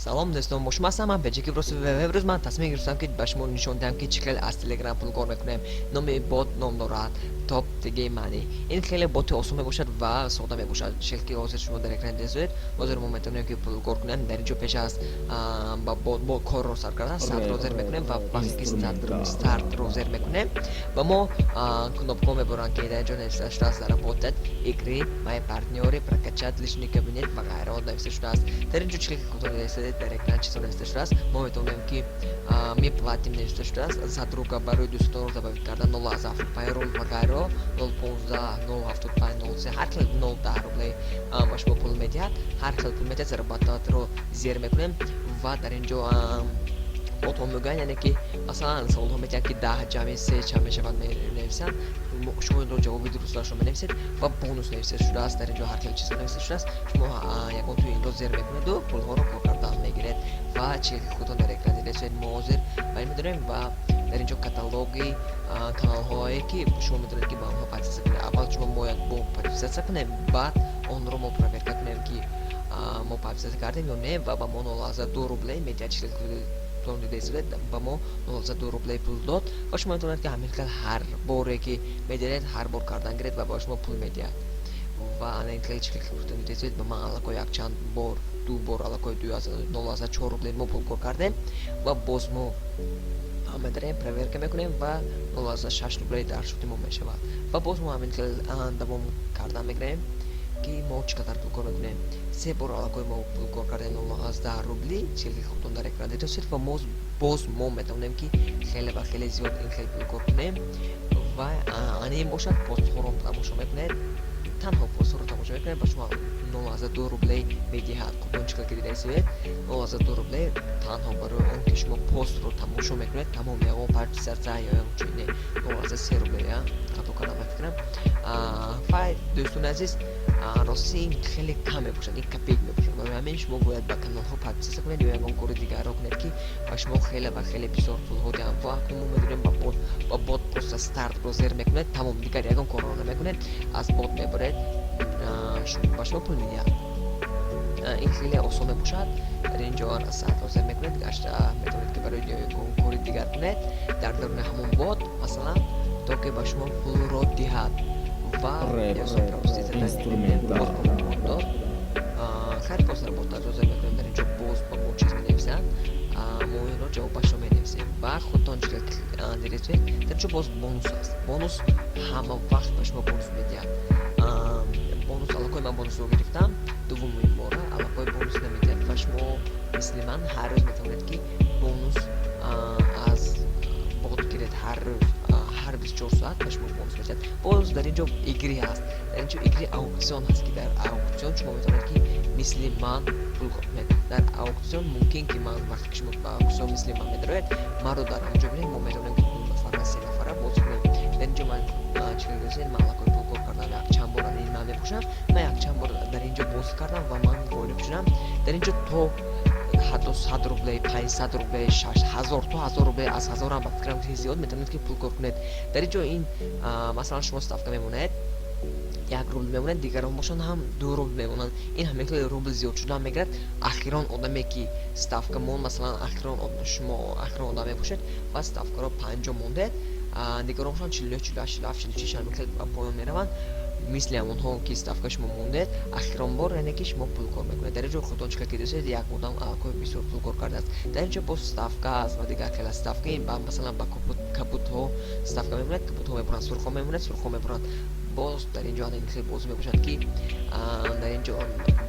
سلام دوستان، با شما هستم. من بچکی و امروز من تصمیم گرفتم که به شما نشون دهم که چقدر از تلگرام پول کار میکنیم. نام بات نام دارد تاپ دیگه معنی. این خیلی بات آسون میباشد و ساده میباشد. شکلی حاضر شما در اکران دستید حاضر ما میتونیم که پول کار کنیم. در اینجا پیش از با کار رو سر کردن استارت روزر میکنیم و وقتی که استارت روزر میکنیم و ما кнопку میبریم که در اینجا نوشته است در بات игры мои партнеры прокачать личный кабинет و غیره نوشته است. در اینجا چیزی که خودتون دستید در اکران چیزا نوشته است. ما میتونیم که میپلاتیم نوشته است. задруга برای دوستان رو добавить کردن 0 از пайрол و غیره 015 075 03 هر کل 010 рублей باش با پول میدهد. هر کل پول میده ضربات رو زیر میکنیم و در اینجا باتون میگن یعنی که مثلا سوال ها میگن که 10 جمع 3 چند میشود مینویسن. شما این رو جوابی درست داشته مینویسید و بونوس نوشته شده است. در اینجا هر کل چیز نوشته شده است. شما یکون توی این رو زیر میکنید و پول ها رو کار کردن میگیرید و چیزی که خودتون در اکران دیدید ما زیر میدونیم و در اینجا کاتالوگی کانال هایی که شما میدونید که با اونها پادیسه کنید. اول شما باید با پادیسه کنید بعد اون رو ما پروفیرکت کنیم که ما پادیسه کردیم یا نه و با ما 0.2 روبلی میده چیزی دیدید با ما 0.2 روبلی پول داد و شما میتونید که همین هر باری که میدارید هر بار کردن گرید و با شما پول میدهد و این خیلی چیزی که خودتون دیدید با من علاقه یک چند بار دو بار علاقه 0.4 روبلی ما پول کار کردیم و باز ما میداریم پروفیرکت میکنیم و 0.6 روبلی در شوتی ما میشود و باز ما همین خیلی دوام کردن میگیریم که ما چقدر پول کار میکنیم. 3 بار علاقه ما پول کار کردیم 0.10 روبلی چیزی که خودتون در اکران دیدید و باز ما میتونیم که خیلی و خیلی زیاد این خیلی پول کار کنیم و این باشد پست ها رو تماشا میکنید. تنها پست ها رو تماشا میکنید با شما 0.2 روبلی میدهد. خودتون چقدر که دیدید 0.2 روبلی تنها برای اون که شما پست رو تماشا میکنید تمام یا پارچه سرزه یا چینه 0.3 روبلی خطا کردم فکرم. فاید دوستون عزیز راستی این خیلی کم میباشد، این کپیک میباشد و همین شما باید با کانال ها پادیسه کنید یا یکان کار دیگر را کنید که با شما خیلی و خیلی بسیار پول ها دهند و اکنون ما میدونیم با بات پست استارت رو زیر میکنید تمام دیگر یکان کار را نمیکنید از بات میبرید با شما پول میدهد. این خیلی آسان میباشد. در اینجا استارت رو زیر میکنید گشته میتونید که برای یکان کار دیگر کنید در درون همون بات مثلا تا که با شما پول را دهد و instrumental. خیلی پاس ربطات رو زیر میکنیم. در اینجا باز با اون چیز می‌نویسن ما این رو جوابش رو می‌نویسیم و خودتون چیز دیدید در اینجا باز بونوس هست. بونوس همه وقت به شما بونوس میدهد. بونوس علاقه من بونوس رو گرفتم دومین باره علاقه بونوس نمیدهد و شما مثل من هر روز میتونید که بونوس از بات گیرید. هر 24 ساعت به شما بونوس میدهد. باز در اینجا ایگری هست. در اینجا ایگری آوکسیون هست که در آوکسیون شما میتونید که مثل من پول کنید. در آوکسیون ممکن که من وقتی که شما با آوکسیون مثل من میدارید ما رو در اینجا ببینید ما میتونیم که 2 نفر 3 نفر باز کنیم. در اینجا من چیکار کردم من علاقه پول کار کردم یک چند بار این من میپوشم من یک چند بار در اینجا باز کردم و من گول میشم. در اینجا تو 100 روبلی 500 روبلی 6000 تا 1000 روبلی از 1000 هم فکرم که زیاد میتونید که پول کار کنید. در اینجا این مثلا شما استفاده میمونید 1 روبل میمونند دیگران باشن هم 2 روبل میمونند. این همه که روبل زیاد شده میگرد اخیرا آدمی که استفاده مون مثلا اخیرا شما اخیرا آدمی باشید و استفاده رو 5 مونده دیگران باشن 40 48 47 46 هم که پایان میروند مثل همونها که استفاده شما مونده اخیرا بار یعنی که شما پول کار میکنید. در اینجا خودتون چیکار کردید یک مدام علاقه بسیار پول کار کرده است. در اینجا با استفاده است و دیگر خیلی استفاده این مثلا با کاپوت ها استفاده میموند. کاپوت ها میبرند سرخ ها میموند سرخ ها میبرند باز در اینجا این خیلی باز میباشند که در اینجا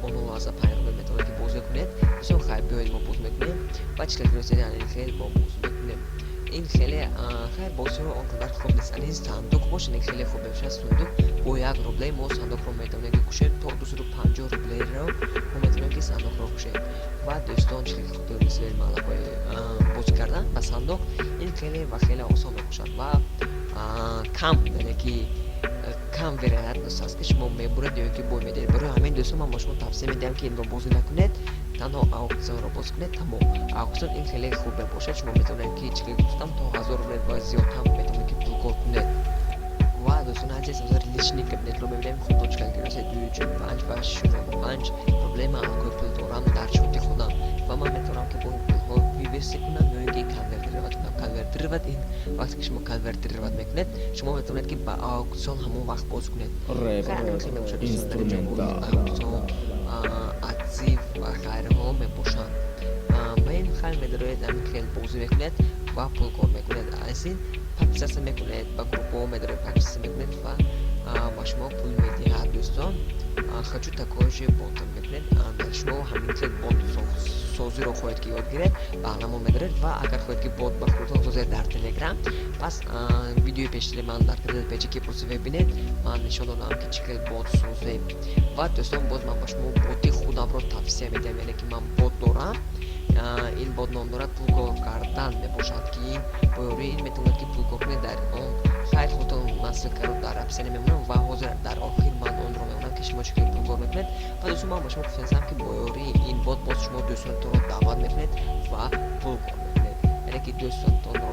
بانو از پایین رو میتونید که باز کنید. بسیار خیلی بیاید ما باز میکنیم و چیکار کردید این خیلی با باز میکنیم. این خیلی بازی رو آنقدر خوب نیست. این صندوق باشه این خیلی خوب میشه. صندوق با 1 روبلی ما صندوق رو میتونیم که کشید تا 250 روبلی رو ما میتونیم که صندوق رو کشید و دوستان خیلی خوب بسیار علاقه بازی کردن با صندوق این خیلی و خیلی آسان میشه و کم یعنی که کم وریانت نیست است که شما میبرید یا که بو میدید. برای همین دوستان من با شما توصیه میدم که این رو بازی نکنید تنها آوکسیون رو باز کنید. تمام آوکسیون این خیلی خوبه باشه. شما میتونید که چیزی گفتم تا 1000 روبلی و زیاد هم میتونید که پول کار کنید و دوستان عزیز از لیشنی کابینت رو میبینیم. خودتون چیکار کردید 2 4 5 و 6 5 پروبلم علاقه پول دارم در شوتی خودم و من میتونم კონვერტირებად in ვახტში შუა კონვერტირებად მეკნეთ შუა მეტყვით კი აუქციონ hamon vaqt boz kuned ინსტრუმენტა აცივ ვახარო მებუშან მე ხალ მედროეთ ამ ხელ ბოზი მეკნეთ ვა ფულკორ მეკნეთ ასინ ფაქცას მეკნეთ ვა გრუპო მედროეთ ფაქცას მეკნეთ ვა машмо пул медиа дӯстон хочу такое же бот мекунед шумо ҳамин хел бот созиро хоҳед ки ёд гиред баҳнамо медоред ва агар хоҳед ки бот ба худтон созед дар телеграм пас видеои пештари ман дар пеҷи ки пурсӣ мебинед ман нишон додам ки чӣ хел бот созем ва дӯстон боз ман ба шумо боти худамро тавсия медиҳам яъне ки ман бот дорам ин бот ном дорад пулкор кардан мебошад ки ин бо ёрии ин метавонад ки пулкор кунед дар он хайр худтон масликаро дар описион мемонам ва ҳозир дар охир ман онро мемонам ки шумо чӣ хел пулкор мекунед ва дӯстон ман ба шумо гуфтаам ки бо ёрии ин бот боз шумо дӯстонатонро даъват мекунед ва пулкор мекунед яъне ки дӯстонатонро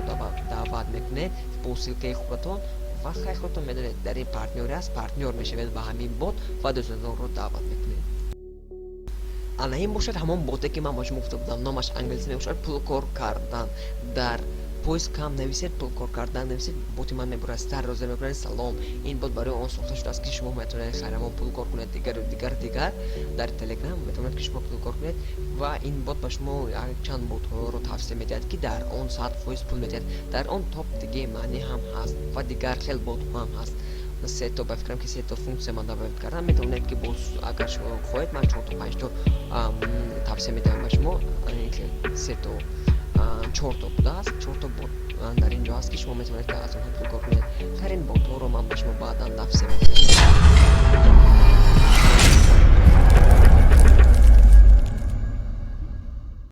даъват мекунед бо силкаи худатон ва хайр худтон медонед дар ин партнёр аст партнёр мешавед ба ҳамин бот ва дӯстонатонро даъват мекунед ана ин бошад ҳамон боте ки ман ба шумо гуфта будам номаш англисӣ мебошад пулкор кардан дар поискам нависед пулкор кардан нависед боти ман мебурад стар роза мекунед салом ин бот барои он сохта шудааст ки шумо метавонед хайрамон пулкор кунед дигар дар телеграм метавонед ки шумо пулкор кунед ва ин бот ба шумо чанд ботҳоро тавсия медиҳад ки дар он 100% пул медиҳад дар он топ диги маънӣ ҳам ҳаст ва дигар хел ботҳо ҳам ҳаст сето ба фикрам ки сето функсия ман добавид кардам метавонед ки боз агар шумо хоҳед ман 4-5 тавсия медиҳам ба шумо сето 4 будааст 4 бот дар ин ҷо ҳаст ки шумо метавонед ки аз онҳо пулкор кунед хар ин ботҳоро ман ба шумо баъдан тавсия медиҳам